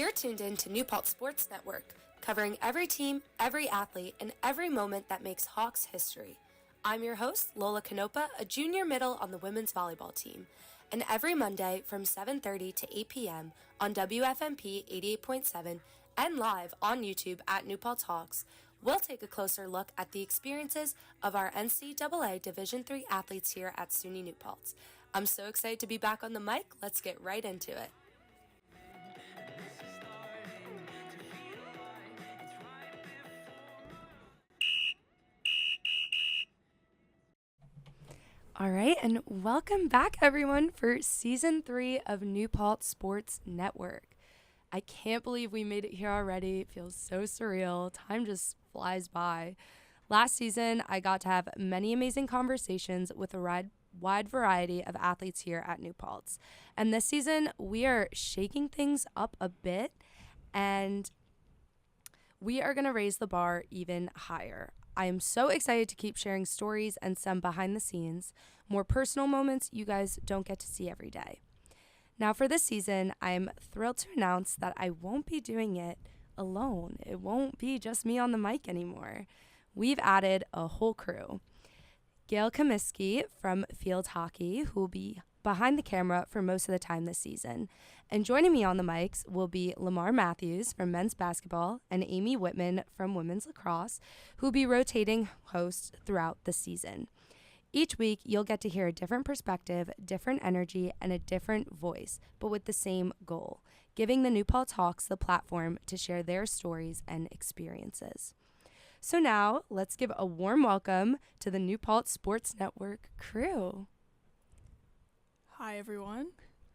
You're tuned in to New Paltz Sports Network, covering every team, every athlete, and every moment that makes Hawks history. I'm your host, Lola Konopa, a junior middle on the women's volleyball team. And every Monday from 7:30 to 8 p.m. on WFNP 88.7 and live on YouTube at New Paltz Hawks, we'll take a closer look at the experiences of our NCAA Division III athletes here at SUNY New Paltz. I'm so excited to be back on the mic. Let's get right into it. All right, and welcome back, everyone, for Season 3 of New Paltz Sports Network. I can't believe we made it here already. It feels so surreal. Time just flies by. Last season, I got to have many amazing conversations with a wide variety of athletes here at New Paltz. And this season, we are shaking things up a bit, and we are going to raise the bar even higher. I am so excited to keep sharing stories and some behind the scenes, more personal moments you guys don't get to see every day. Now for this season, I am thrilled to announce that I won't be doing it alone. It won't be just me on the mic anymore. We've added a whole crew. Gail Comiskey from field hockey, who will be behind the camera for most of the time this season. And joining me on the mics will be LaMar Matthews from men's basketball and Amy Whittman from women's lacrosse, who will be rotating hosts throughout the season. Each week, you'll get to hear a different perspective, different energy, and a different voice, but with the same goal, giving the New Paltz Hawks the platform to share their stories and experiences. So now, let's give a warm welcome to the New Paltz Sports Network crew. Hi, everyone.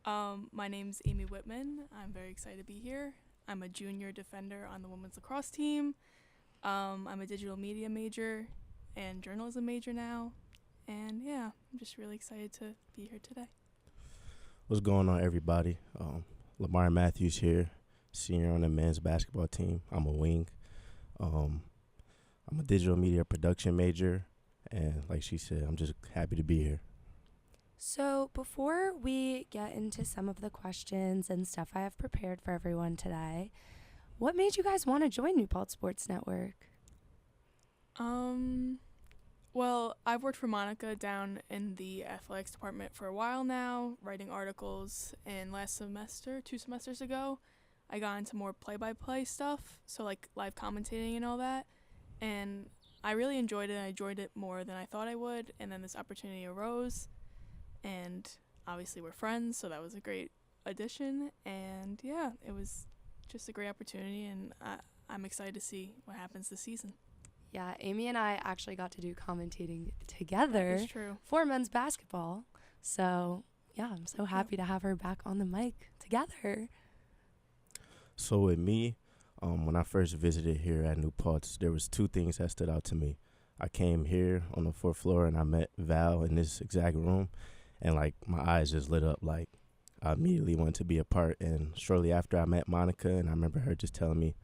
My name's Amy Whittman. I'm very excited to be here. I'm a junior defender on the women's lacrosse team. I'm a digital media major and journalism major now. And yeah, I'm just really excited to be here today. What's going on, everybody? LaMar Matthews here, senior on the men's basketball team. I'm a wing. I'm a digital media production major. And like she said, I'm just happy to be here. So before we get into some of the questions and stuff I have prepared for everyone today, what made you guys want to join New Paltz Sports Network? Well, I've worked for Monica down in the athletics department for a while now, writing articles, and last semester, 2 semesters ago, I got into more play-by-play stuff, so like live commentating and all that, and I really enjoyed it. I enjoyed it more than I thought I would, and then this opportunity arose, and obviously we're friends, so that was a great addition, and yeah, it was just a great opportunity, and I'm excited to see what happens this season. Yeah, Amy and I actually got to do commentating together true. for men's basketball. So, yeah, I'm so happy to have her back on the mic together. So with me, when I first visited here at New Paltz, there was 2 things that stood out to me. I came here on the 4th floor and I met Val in this exact room, and like my eyes just lit up. Like I immediately wanted to be a part. And shortly after, I met Monica, and I remember her just telling me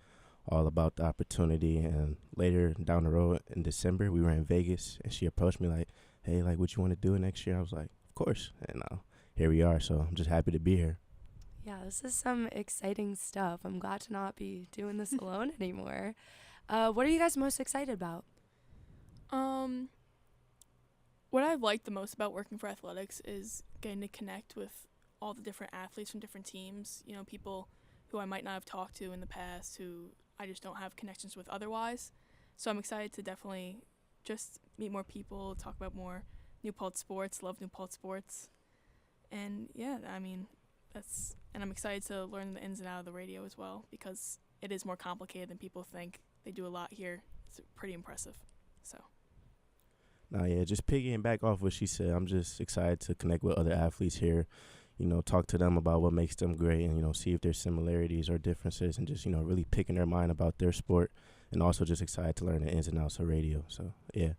all about the opportunity. And later down the road in December, we were in Vegas, and she approached me like, hey, like, what you want to do next year? I was like, of course. And here we are. So I'm just happy to be here. Yeah, this is some exciting stuff. I'm glad to not be doing this alone anymore. What are you guys most excited about? What I've liked the most about working for athletics is getting to connect with all the different athletes from different teams, you know, people who I might not have talked to in the past, who I just don't have connections with otherwise. So I'm excited to definitely just meet more people, talk about more New Paltz sports, love New Paltz sports. And yeah, I mean, and I'm excited to learn the ins and outs of the radio as well, because it is more complicated than people think. They do a lot here. It's pretty impressive. So. Yeah, just piggying back off what she said, I'm just excited to connect with other athletes here, you know, talk to them about what makes them great, and, you know, see if there's similarities or differences, and just, you know, really picking their mind about their sport, and also just excited to learn the ins and outs of radio. So, yeah.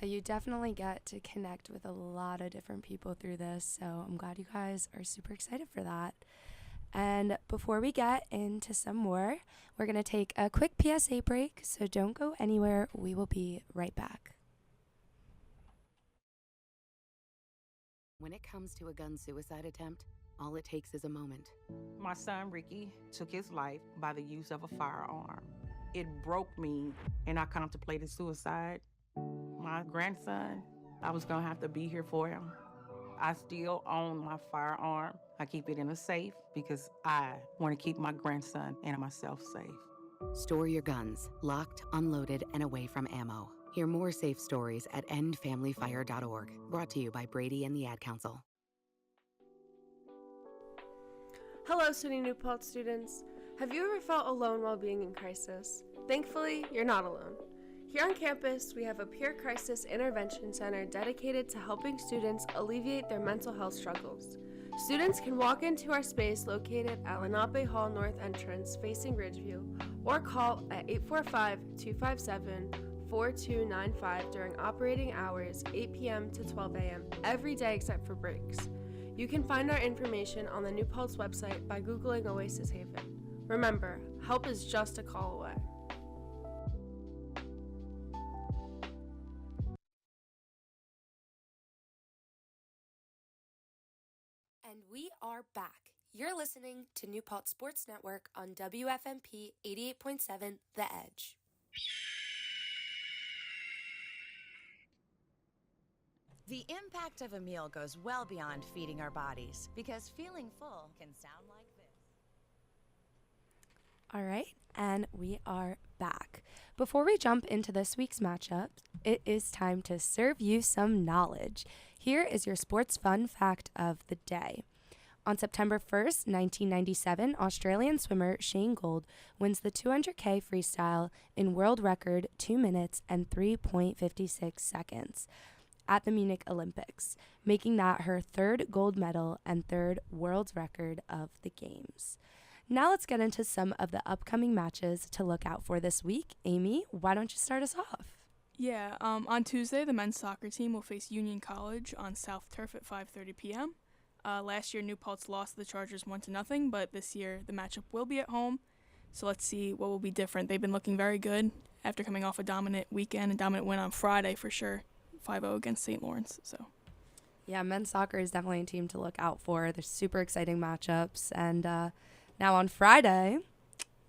Yeah, you definitely get to connect with a lot of different people through this, so I'm glad you guys are super excited for that. And before we get into some more, we're going to take a quick PSA break, so don't go anywhere. We will be right back. When it comes to a gun suicide attempt, All it takes is a moment. My son, Ricky, took his life by the use of a firearm. It broke me, and I contemplated suicide. My grandson, I was gonna have to be here for him. I still own my firearm. I keep it in a safe because I want to keep my grandson and myself safe. Store your guns, locked, unloaded, and away from ammo. Hear more safe stories at endfamilyfire.org. Brought to you by Brady and the Ad Council. Hello, SUNY New Paltz students. Have you ever felt alone while being in crisis? Thankfully, you're not alone. Here on campus, we have a peer crisis intervention center dedicated to helping students alleviate their mental health struggles. Students can walk into our space located at Lenape Hall North entrance facing Ridgeview or call at 845-257-4295 during operating hours 8 p.m. to 12 a.m. every day except for breaks. You can find our information on the New Paltz website by Googling Oasis Haven. Remember, help is just a call away. And we are back. You're listening to New Paltz Sports Network on WFNP 88.7 The Edge. The impact of a meal goes well beyond feeding our bodies, because feeling full can sound like this. All right, and we are back. Before we jump into this week's matchup, it is time to serve you some knowledge. Here is your sports fun fact of the day. On September 1st, 1997, Australian swimmer Shane Gould wins the 200K freestyle in world record 2 minutes and 3.56 seconds at the Munich Olympics, making that her third gold medal and third world record of the Games. Now let's get into some of the upcoming matches to look out for this week. Amy, why don't you start us off? Yeah, on Tuesday, the men's soccer team will face Union College on South Turf at 5:30 p.m. Last year, New Paltz lost to the Chargers 1-0, but this year the matchup will be at home. So let's see what will be different. They've been looking very good after coming off a dominant weekend and dominant win on Friday for sure, 5-0 against St. Lawrence. So, yeah, men's soccer is definitely a team to look out for. They're super exciting matchups. And now on Friday,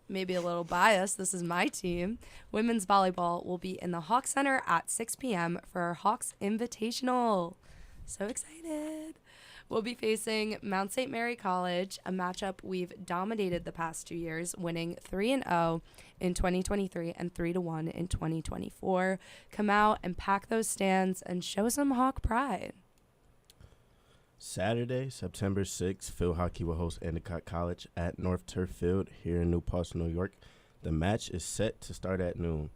maybe a little biased, this is my team. Women's volleyball will be in the Hawk Center at 6 p.m. for our Hawks Invitational. So excited. We'll be facing Mount St. Mary College, a matchup we've dominated the past 2 years, winning 3-0 in 2023 and 3-1 in 2024. Come out and pack those stands and show some Hawk pride. Saturday, September 6th, field hockey will host Endicott College at North Turf Field here in New Paltz, New York. The match is set to start at noon.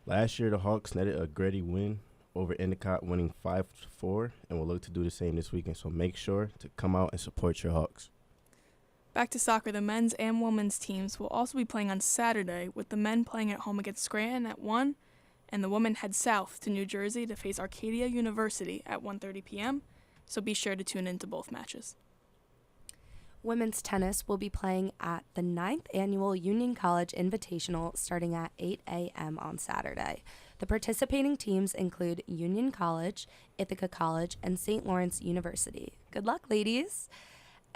Last year, the Hawks netted a gritty win over Endicott, winning 5-4, and will look to do the same this weekend. So make sure to come out and support your Hawks. back to soccer, the men's and women's teams will also be playing on Saturday, with the men playing at home against Scranton at 1, and the women head south to New Jersey to face Arcadia University at 1:30 p.m., so be sure to tune into both matches. Women's tennis will be playing at the 9th Annual Union College Invitational starting at 8 a.m. on Saturday. The participating teams include Union College, Ithaca College, and St. Lawrence University. Good luck, ladies!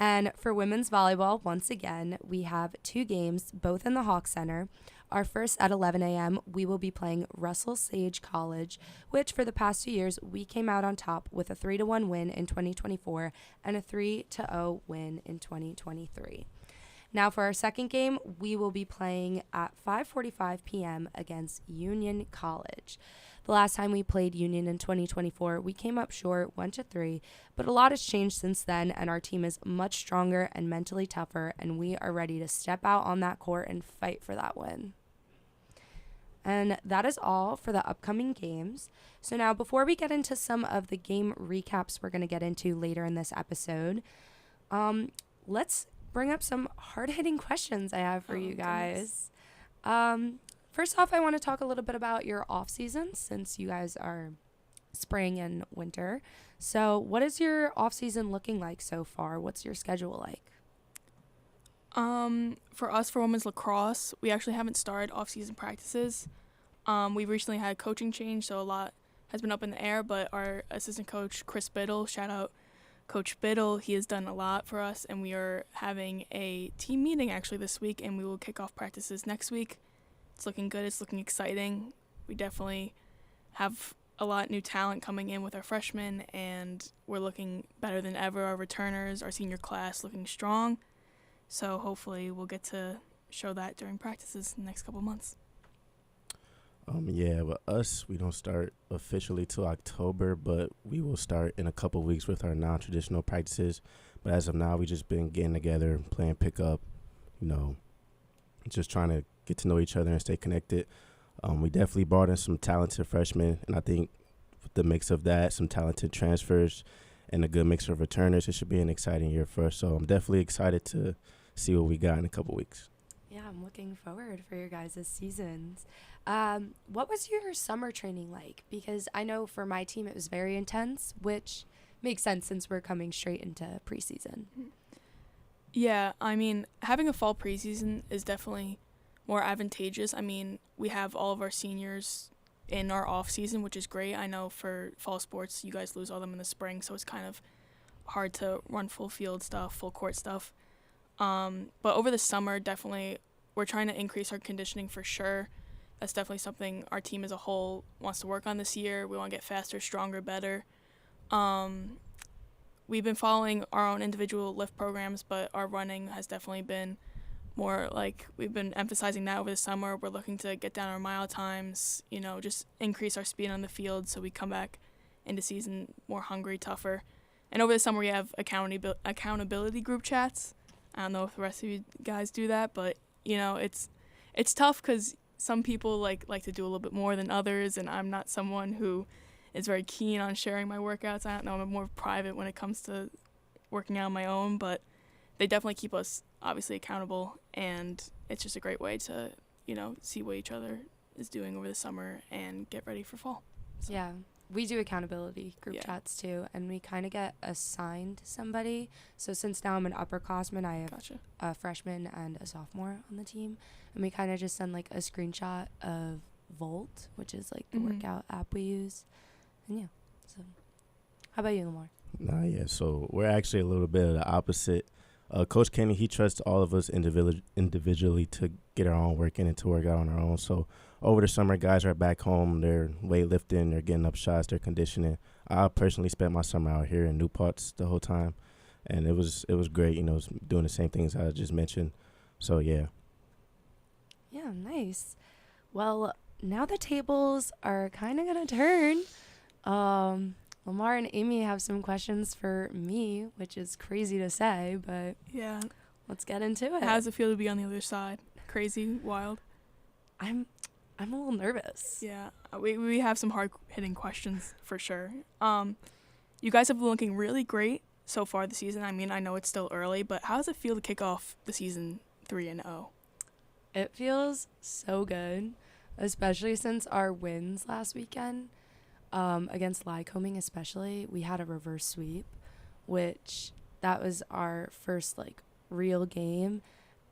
And for women's volleyball, once again, we have 2 games, both in the Hawk Center. Our first at 11 a.m., we will be playing Russell Sage College, which for the past 2 years, we came out on top with a 3-1 win in 2024 and a 3-0 win in 2023. Now for our second game, we will be playing at 5:45 p.m. against Union College. The last time we played Union in 2024, we came up short 1-3, but a lot has changed since then, and our team is much stronger and mentally tougher, and we are ready to step out on that court and fight for that win. And that is all for the upcoming games. So now, before we get into some of the game recaps we're going to get into later in this episode, let's bring up some hard-hitting questions I have for you guys. First off, I want to talk a little bit about your off-season, since you guys are spring and winter. So what is your off-season looking like so far? What's your schedule like? For us, for women's lacrosse, we actually haven't started off-season practices. We recently had a coaching change, so a lot has been up in the air, but our assistant coach, Chris Biddle, shout out Coach Biddle. He has done a lot for us, and we are having a team meeting actually this week, and we will kick off practices next week. It's looking good. It's looking exciting. We definitely have a lot of new talent coming in with our freshmen, and we're looking better than ever. Our returners, our senior class looking strong. So hopefully we'll get to show that during practices in the next couple months. Yeah, but us, we don't start officially till October, but we will start in a couple weeks with our non-traditional practices. But as of now, we just been getting together, playing pickup, just trying to get to know each other and stay connected. We definitely brought in some talented freshmen, and I think with the mix of that, some talented transfers, and a good mix of returners, it should be an exciting year for us. So I'm definitely excited to see what we got in a couple weeks. Yeah, I'm looking forward for your guys' seasons. What was your summer training like? Because I know for my team it was very intense, which makes sense since we're coming straight into preseason. Yeah, I mean, having a fall preseason is definitely more advantageous. I mean, we have all of our seniors in our off season, which is great. I know for fall sports, you guys lose all them in the spring, so it's kind of hard to run full field stuff, full court stuff. But over the summer, definitely, we're trying to increase our conditioning for sure. That's definitely something our team as a whole wants to work on this year. We want to get faster, stronger, better. We've been following our own individual lift programs, but our running has definitely been more like we've been emphasizing that over the summer. We're looking to get down our mile times, just increase our speed on the field so we come back into season more hungry, tougher. And over the summer, we have accountability group chats. I don't know if the rest of you guys do that, but, it's tough because some people like to do a little bit more than others, and I'm not someone who is very keen on sharing my workouts. I don't know, I'm more private when it comes to working out on my own, but they definitely keep us obviously accountable, and it's just a great way to, see what each other is doing over the summer and get ready for fall. So. Yeah, we do accountability group chats too, and we kind of get assigned somebody. So since now I'm an upperclassman, I have a freshman and a sophomore on the team, and we kind of just send like a screenshot of Volt, which is like the workout app we use. And yeah, so how about you, LaMar? Yeah, so we're actually a little bit of the opposite. Coach Kenny, he trusts all of us individually to get our own work in and to work out on our own. So over the summer, guys are back home. They're weightlifting. They're getting up shots. They're conditioning. I personally spent my summer out here in New Paltz the whole time, and it was great, doing the same things I just mentioned. So, yeah. Yeah, nice. Well, now the tables are kind of going to turn. LaMar and Amy have some questions for me, which is crazy to say, but yeah, let's get into it. How does it feel to be on the other side? Crazy, wild? I'm a little nervous. Yeah, we have some hard-hitting questions for sure. You guys have been looking really great so far this season. I mean, I know it's still early, but how does it feel to kick off the season 3-0? It feels so good, especially since our wins last weekend. Against Lycoming especially, we had a reverse sweep, which that was our first real game,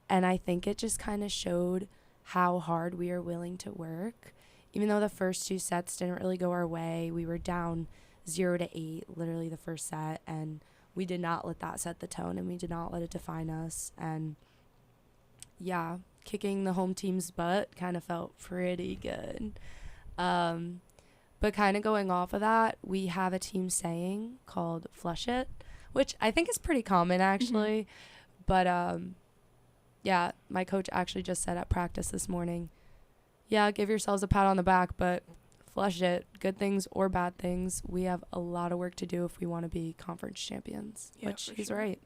and I think it just kind of showed how hard we are willing to work. Even though the first two sets didn't really go our way, we were down 0-8 literally the first set, and we did not let that set the tone, and we did not let it define us. And yeah, kicking the home team's butt kind of felt pretty good. But kind of going off of that, we have a team saying called "flush it," which I think is pretty common actually. But yeah, my coach actually just said at practice this morning, yeah, give yourselves a pat on the back, but flush it. Good things or bad things, we have a lot of work to do if we want to be conference champions, which he's right.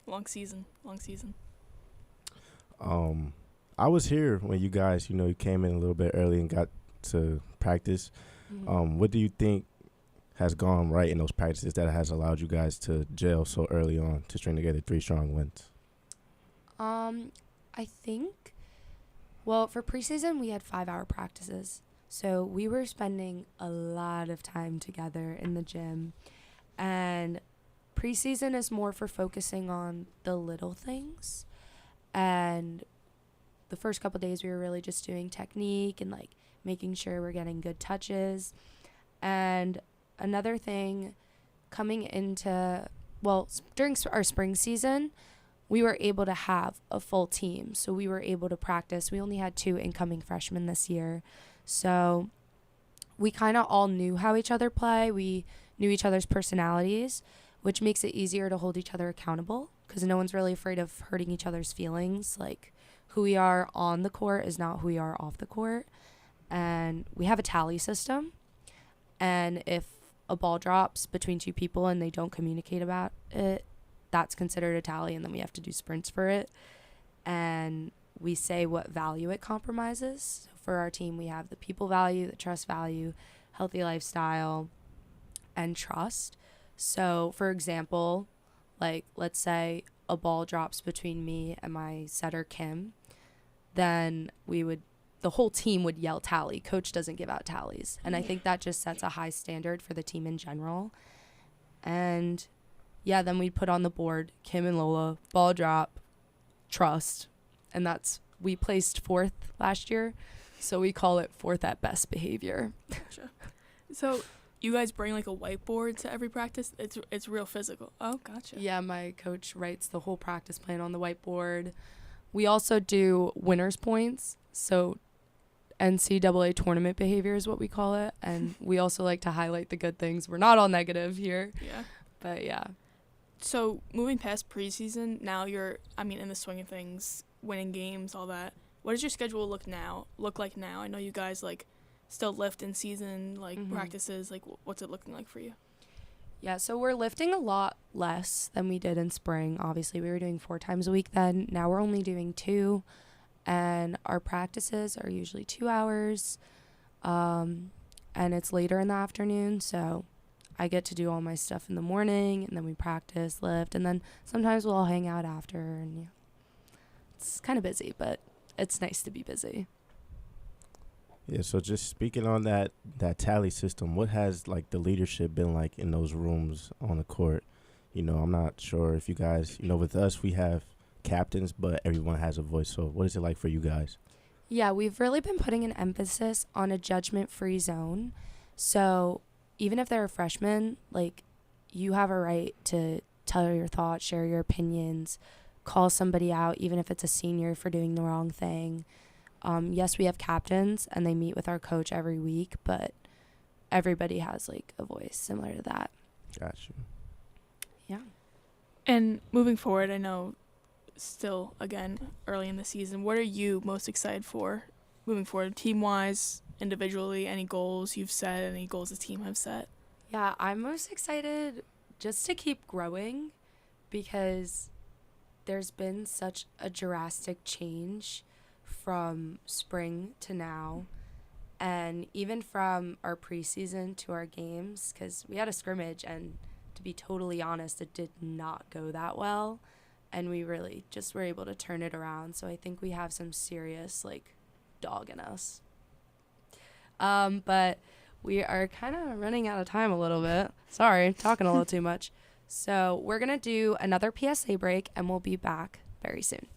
Long season. I was here when you guys, you came in a little bit early and got to practice. What do you think has gone right in those practices that has allowed you guys to gel so early on to string together 3 strong wins? I think, well, for preseason, we had 5-hour practices. So we were spending a lot of time together in the gym. And preseason is more for focusing on the little things. And the first couple days, we were really just doing technique and making sure we're getting good touches. And another thing coming into, during our spring season, we were able to have a full team. So we were able to practice. We only had 2 incoming freshmen this year. So we kind of all knew how each other play. We knew each other's personalities, which makes it easier to hold each other accountable because no one's really afraid of hurting each other's feelings. Like, who we are on the court is not who we are off the court. And we have a tally system. And if a ball drops between 2 people and they don't communicate about it, that's considered a tally, and then we have to do sprints for it. And we say what value it compromises. So for our team, we have the people value, the trust value, healthy lifestyle, and trust. So, for example, like, let's say a ball drops between me and my setter, Kim, then the whole team would yell tally. Coach doesn't give out tallies. And I think that just sets a high standard for the team in general. And yeah, then we'd put on the board, Kim and Lola, ball drop, trust. And we placed 4th last year, so we call it 4th at best behavior. Gotcha. So you guys bring like a whiteboard to every practice? It's real physical. Oh, gotcha. Yeah, my coach writes the whole practice plan on the whiteboard. We also do winners points, so NCAA tournament behavior is what we call it, and we also like to highlight the good things. We're not all negative here. Yeah. But yeah. So moving past preseason, now you're, in the swing of things, winning games, all that. What does your schedule look like now? I know you guys still lift in season, practices. What's it looking like for you? Yeah, so we're lifting a lot less than we did in spring. Obviously, we were doing 4 times a week then. Now we're only doing 2, and our practices are usually 2 hours, and it's later in the afternoon, so I get to do all my stuff in the morning, and then we practice, lift, and then sometimes we'll all hang out after, and yeah. It's kind of busy, but it's nice to be busy. Yeah, so just speaking on that tally system, what has the leadership been like in those rooms on the court? I'm not sure if you guys, with us we have captains, but everyone has a voice. So what is it like for you guys? Yeah, we've really been putting an emphasis on a judgment-free zone. So even if they're a freshman, you have a right to tell your thoughts, share your opinions, call somebody out, even if it's a senior for doing the wrong thing. Yes, we have captains, and they meet with our coach every week, but everybody has, a voice similar to that. Gotcha. Yeah. And moving forward, I know still, again, early in the season, what are you most excited for moving forward, team-wise, individually? Any goals you've set, any goals the team have set? Yeah, I'm most excited just to keep growing because there's been such a drastic change from spring to now, and even from our preseason to our games, because we had a scrimmage, and to be totally honest, it did not go that well, and we really just were able to turn it around. So I think we have some serious dog in us. But we are kind of running out of time a little bit. Sorry, talking a little too much. So we're going to do another PSA break, and we'll be back very soon.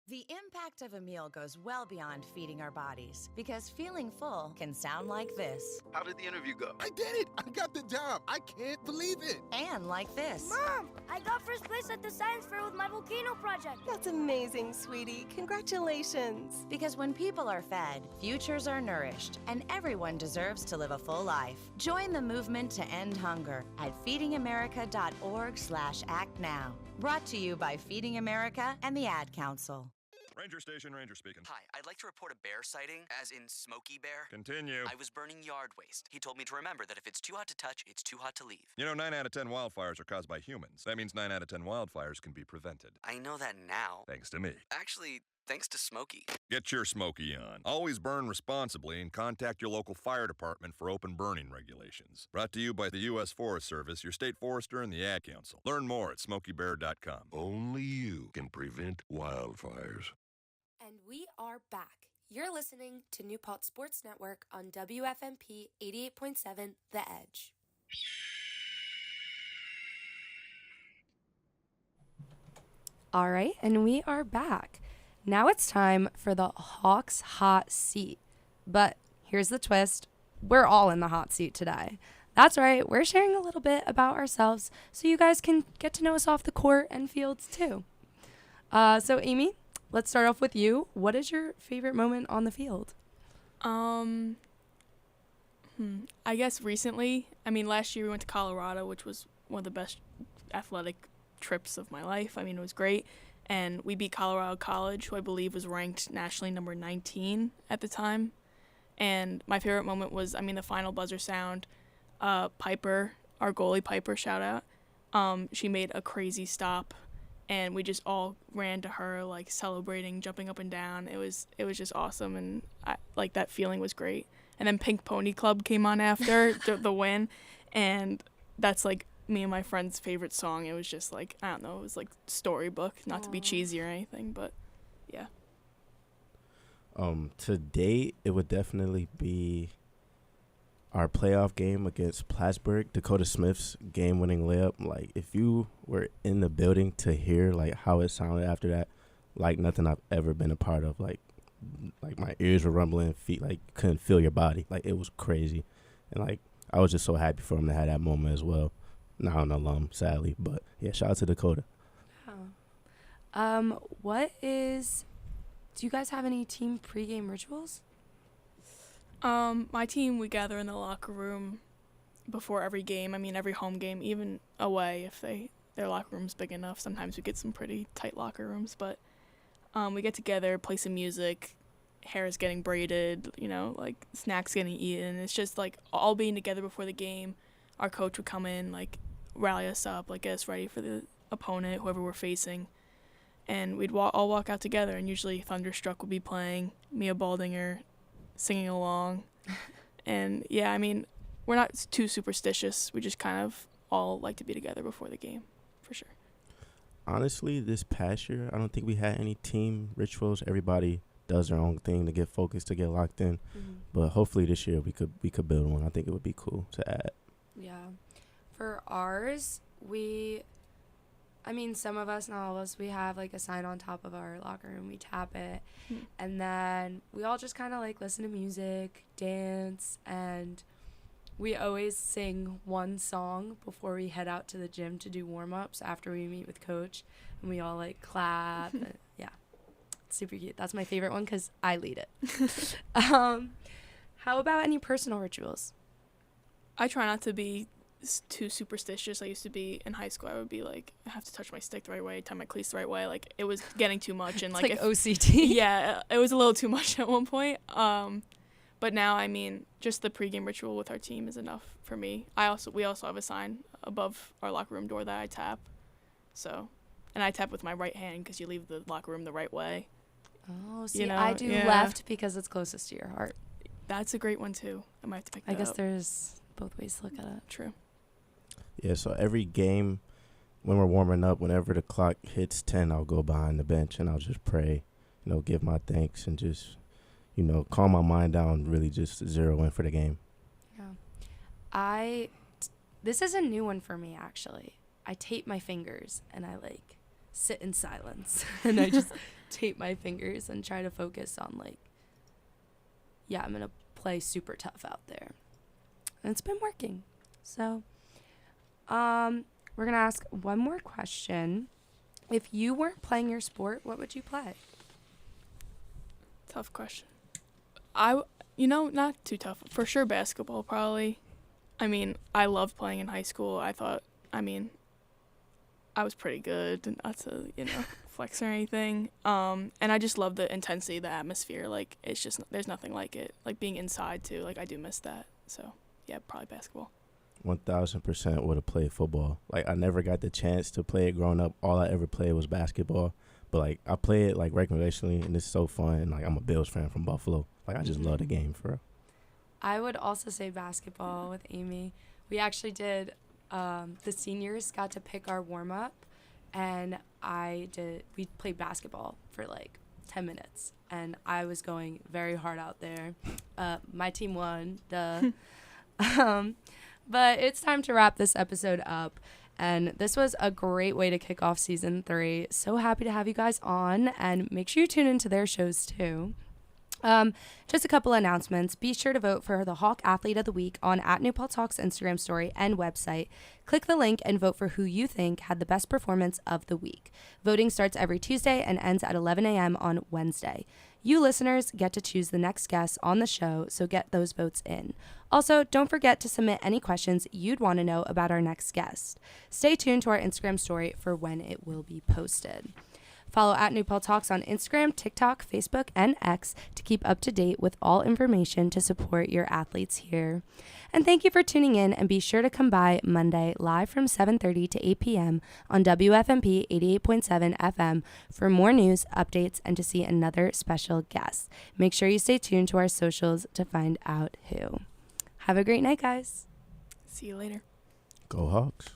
The impact of a meal goes well beyond feeding our bodies, because feeling full can sound like this. How did the interview go? I did it! I got the job! I can't believe it! And like this. Mom, I got first place at the science fair with my volcano project. That's amazing, sweetie. Congratulations. Because when people are fed, futures are nourished, and everyone deserves to live a full life. Join the movement to end hunger at feedingamerica.org/act now. Brought to you by Feeding America and the Ad Council. Ranger Station, Ranger speaking. Hi, I'd like to report a bear sighting, as in Smokey Bear. Continue. I was burning yard waste. He told me to remember that if it's too hot to touch, it's too hot to leave. 9 out of 10 wildfires are caused by humans. That means 9 out of 10 wildfires can be prevented. I know that now. Thanks to me. Actually, thanks to Smokey. Get your Smokey on. Always burn responsibly and contact your local fire department for open burning regulations. Brought to you by the U.S. Forest Service, your state forester, and the Ad Council. Learn more at smokeybear.com. Only you can prevent wildfires. And we are back. You're listening to New Paltz Sports Network on WFNP 88.7 The Edge. All right, and we are back. Now it's time for the Hawks hot seat. But here's the twist. We're all in the hot seat today. That's right. We're sharing a little bit about ourselves so you guys can get to know us off the court and fields too. So Amy, let's start off with you. What is your favorite moment on the field? I guess recently, last year we went to Colorado, which was one of the best athletic trips of my life. It was great. And we beat Colorado College, who I believe was ranked nationally number 19 at the time. And my favorite moment was, the final buzzer sound. Piper, our goalie Piper, shout out. She made a crazy stop, and we just all ran to her, like celebrating, jumping up and down. It was just awesome, and that feeling was great. And then Pink Pony Club came on after the win, and that's like me and my friend's favorite song. It was just like, I don't know, it was like storybook, not to be cheesy or anything, but yeah. To date, it would definitely be our playoff game against Plattsburgh, Dakota Smith's game-winning layup. Like, if you were in the building to hear like how it sounded after that, like nothing I've ever been a part of. Like my ears were rumbling, feet like couldn't feel your body. Like, it was crazy, and like I was just so happy for him to have that moment as well. Not an alum, sadly, but yeah, shout out to Dakota. Wow. Do you guys have any team pregame rituals? My team, we gather in the locker room before every game. Every home game, even away, if their locker room's big enough. Sometimes we get some pretty tight locker rooms, but we get together, play some music, hair is getting braided, like snacks getting eaten. It's just like all being together before the game. Our coach would come in, like rally us up, like get us ready for the opponent, whoever we're facing. And we'd all walk out together, and usually Thunderstruck would be playing, Mia Baldinger singing along. And yeah, we're not too superstitious. We just kind of all like to be together before the game, for sure. Honestly, this past year, I don't think we had any team rituals. Everybody does their own thing to get focused, to get locked in. Mm-hmm. But hopefully this year we could build one. I think it would be cool to add. Yeah. For ours, some of us, not all of us, we have like a sign on top of our locker room. We tap it, and then we all just kind of like listen to music, dance, and we always sing one song before we head out to the gym to do warm-ups after we meet with coach, and we all like clap. And, yeah, it's super cute. That's my favorite one because I lead it. How about any personal rituals? I try not to be too superstitious. I used to be in high school. I would be like, I have to touch my stick the right way, tie my cleats the right way. Like, it was getting too much, and like OCD. Yeah, it was a little too much at one point. But now, just the pregame ritual with our team is enough for me. We also have a sign above our locker room door that I tap. So, and I tap with my right hand because you leave the locker room the right way. Oh, see, I do left because it's closest to your heart. That's a great one too. I might have to pick that up. I guess there's both ways to look at it. True. Yeah, so every game when we're warming up, whenever the clock hits 10, I'll go behind the bench and I'll just pray, give my thanks and just, calm my mind down, really just zero in for the game. Yeah. This is a new one for me, actually. I tape my fingers and I sit in silence and I just tape my fingers and try to focus on I'm going to play super tough out there. And it's been working. So, we're going to ask one more question. If you weren't playing your sport, what would you play? Tough question. Not too tough. For sure basketball, probably. I loved playing in high school. I thought, I was pretty good, not to, flex or anything. And I just love the intensity, the atmosphere. Like, it's just, there's nothing like it. Like, being inside, too. Like, I do miss that. So, yeah, probably basketball. 1,000% would have played football. Like, I never got the chance to play it growing up. All I ever played was basketball. But, I play it, recreationally, and it's so fun. And, I'm a Bills fan from Buffalo. I just love the game, for real. I would also say basketball with Amy. We actually did, the seniors got to pick our warm-up, and we played basketball for, 10 minutes. And I was going very hard out there. My team won, duh. But it's time to wrap this episode up. And this was a great way to kick off season 3. So happy to have you guys on. And make sure you tune into their shows too. Just a couple announcements. Be sure to vote for the Hawk Athlete of the Week on @NewPaltz Hawk's Instagram story and website. Click the link and vote for who you think had the best performance of the week. Voting starts every Tuesday and ends at 11 a.m. on Wednesday. You listeners get to choose the next guest on the show, so get those votes in. Also, don't forget to submit any questions you'd want to know about our next guest. Stay tuned to our Instagram story for when it will be posted. Follow @NewPaltz on Instagram, TikTok, Facebook, and X to keep up to date with all information to support your athletes here. And thank you for tuning in, and be sure to come by Monday live from 7:30 to 8 p.m. on WFNP 88.7 FM for more news, updates, and to see another special guest. Make sure you stay tuned to our socials to find out who. Have a great night, guys. See you later. Go Hawks.